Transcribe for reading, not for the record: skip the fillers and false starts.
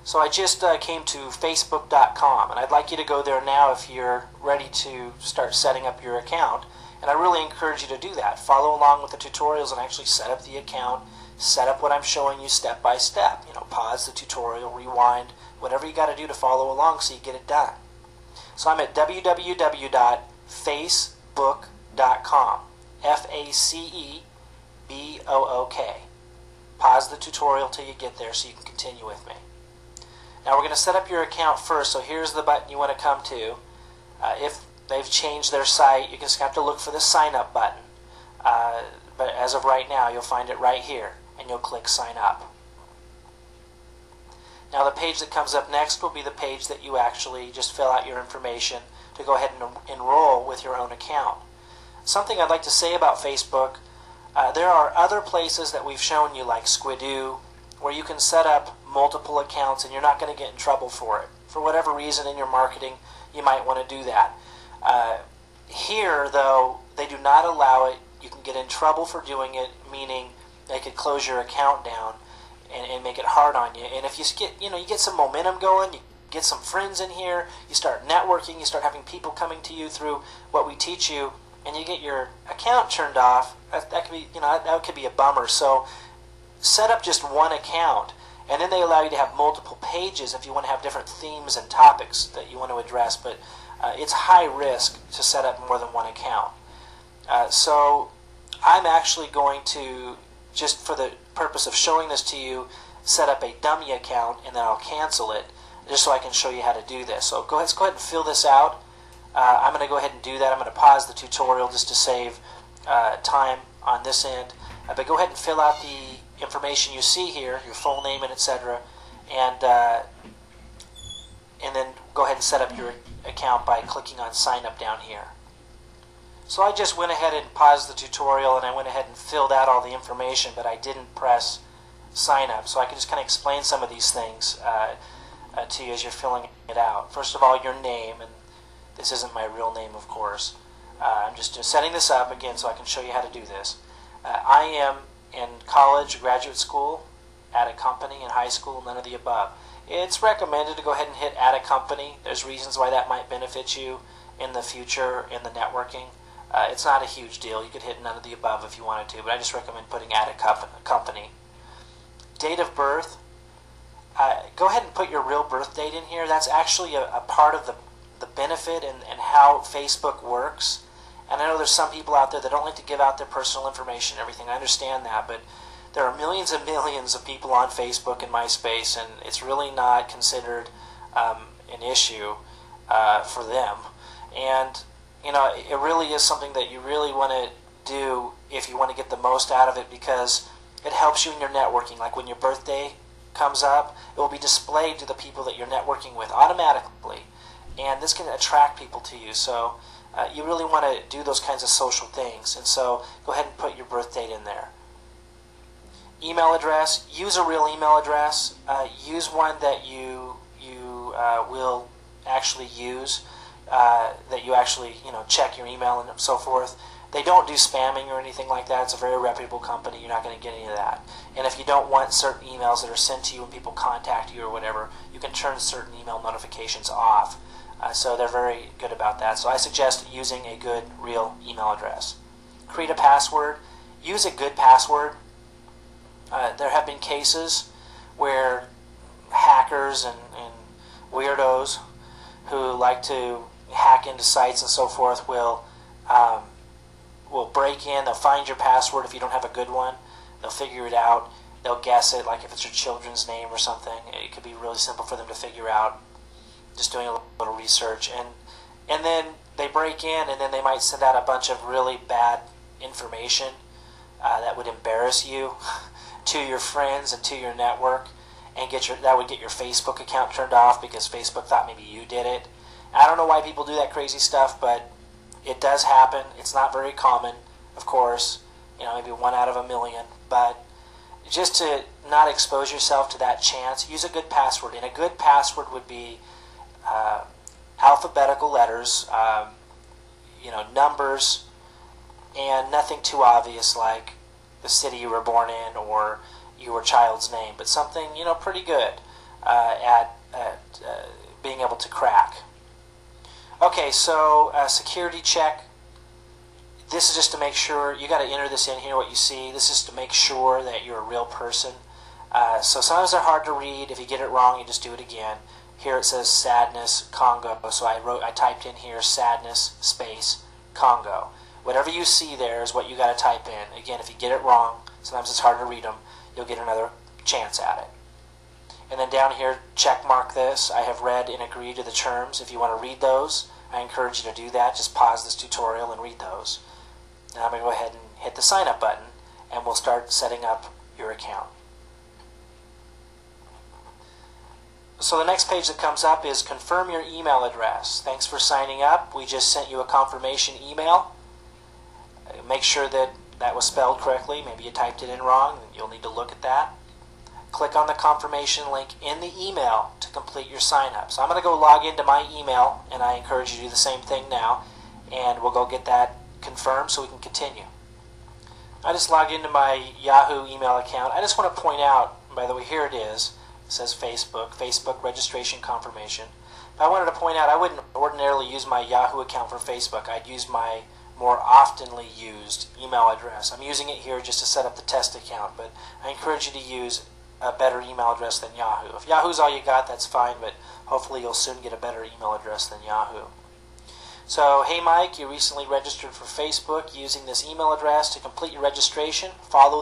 So I just came to Facebook.com, and I'd like you to go there now if you're ready to start setting up your account. And I really encourage you to do that. Follow along with the tutorials and actually set up the account, set up what I'm showing you step by step. You know, pause the tutorial, rewind, whatever you got to do to follow along so you get it done. So I'm at www.facebook.com, F-A-C-E-B-O-O-K. Pause the tutorial till you get there so you can continue with me. Now we're going to set up your account first, so here's the button you want to come to. If they've changed their site, you just have to look for the sign up button. But as of right now, you'll find it right here, and you'll click sign up. Now the page that comes up next will be the page that you actually just fill out your information to go ahead and enroll with your own account. Something I'd like to say about Facebook, there are other places that we've shown you like Squidoo, where you can set up multiple accounts and you're not going to get in trouble for it. For whatever reason in your marketing, you might want to do that. Here, though, they do not allow it. You can get in trouble for doing it, meaning they could close your account down and make it hard on you. And if you get some momentum going, you get some friends in here, you start networking, you start having people coming to you through what we teach you, and you get your account turned off, that could be, that could be a bummer. So set up just one account, and then they allow you to have multiple pages if you want to have different themes and topics that you want to address, but it's high risk to set up more than one account. So I'm actually going to, just for the purpose of showing this to you, set up a dummy account, and then I'll cancel it just so I can show you how to do this. So let's go ahead and fill this out. I'm going to go ahead and do that. I'm going to pause the tutorial just to save time on this end. But go ahead and fill out the information you see here, your full name and etc., and then go ahead and set up your account by clicking on sign up down here. So I just went ahead and paused the tutorial and I went ahead and filled out all the information, but I didn't press sign up. So I can just kind of explain some of these things to you as you're filling it out. First of all, your name, and this isn't my real name, of course. I'm just setting this up again so I can show you how to do this. I am in college, graduate school, at a company, in high school, none of the above. It's recommended to go ahead and hit add a company. There's reasons why that might benefit you in the future in the networking. It's not a huge deal. You could hit none of the above if you wanted to, but I just recommend putting add a company. Date of birth. Go ahead and put your real birth date in here. That's actually a part of the benefit and how Facebook works. And I know there's some people out there that don't like to give out their personal information and everything. I understand that, but there are millions and millions of people on Facebook and MySpace, and it's really not considered an issue for them. And it really is something that you really want to do if you want to get the most out of it, because it helps you in your networking. Like when your birthday comes up, it will be displayed to the people that you're networking with automatically, and this can attract people to you. So you really want to do those kinds of social things, and so go ahead and put your birth date in there. Email address. Use a real email address. Use one that you will actually use, that you actually check your email and so forth. They don't do spamming or anything like that. It's a very reputable company. You're not going to get any of that. And if you don't want certain emails that are sent to you when people contact you or whatever, you can turn certain email notifications off. So they're very good about that. So I suggest using a good real email address. Create a password. Use a good password. There have been cases where hackers and weirdos who like to hack into sites and so forth will break in. They'll find your password if you don't have a good one. They'll figure it out. They'll guess it, like if it's your children's name or something. It could be really simple for them to figure out, just doing a little research. And then they break in, and then they might send out a bunch of really bad information that would embarrass you to your friends and to your network, and that would get your Facebook account turned off because Facebook thought maybe you did it. I don't know why people do that crazy stuff, but it does happen. It's not very common, of course, maybe 1 out of a million, but just to not expose yourself to that chance, use a good password. And a good password would be alphabetical letters, numbers, and nothing too obvious like the city you were born in or your child's name, but something pretty good. at being able to crack. Okay, so security check. This is just to make sure, you got to enter this in here, what you see. This is to make sure that you're a real person. So sometimes they're hard to read. If you get it wrong, you just do it again. Here it says sadness, Congo. So I typed in here sadness space Congo. Whatever you see there is what you got to type in. Again, if you get it wrong, sometimes it's hard to read them, you'll get another chance at it. And then down here, check mark this. I have read and agreed to the terms. If you want to read those, I encourage you to do that. Just pause this tutorial and read those. Now I'm going to go ahead and hit the sign up button, and we'll start setting up your account. So the next page that comes up is confirm your email address. Thanks for signing up. We just sent you a confirmation email. Make sure that that was spelled correctly. Maybe you typed it in wrong. You'll need to look at that. Click on the confirmation link in the email to complete your sign up. So I'm going to go log into my email, and I encourage you to do the same thing now, and we'll go get that confirmed so we can continue. I just logged into my Yahoo email account. I just want to point out, by the way, here it is. It says Facebook registration confirmation. But I wanted to point out I wouldn't ordinarily use my Yahoo account for Facebook. I'd use my more oftenly used email address. I'm using it here just to set up the test account, but I encourage you to use a better email address than Yahoo. If Yahoo's all you got, that's fine, but hopefully you'll soon get a better email address than Yahoo. So, hey Mike, you recently registered for Facebook using this email address. To complete your registration, follow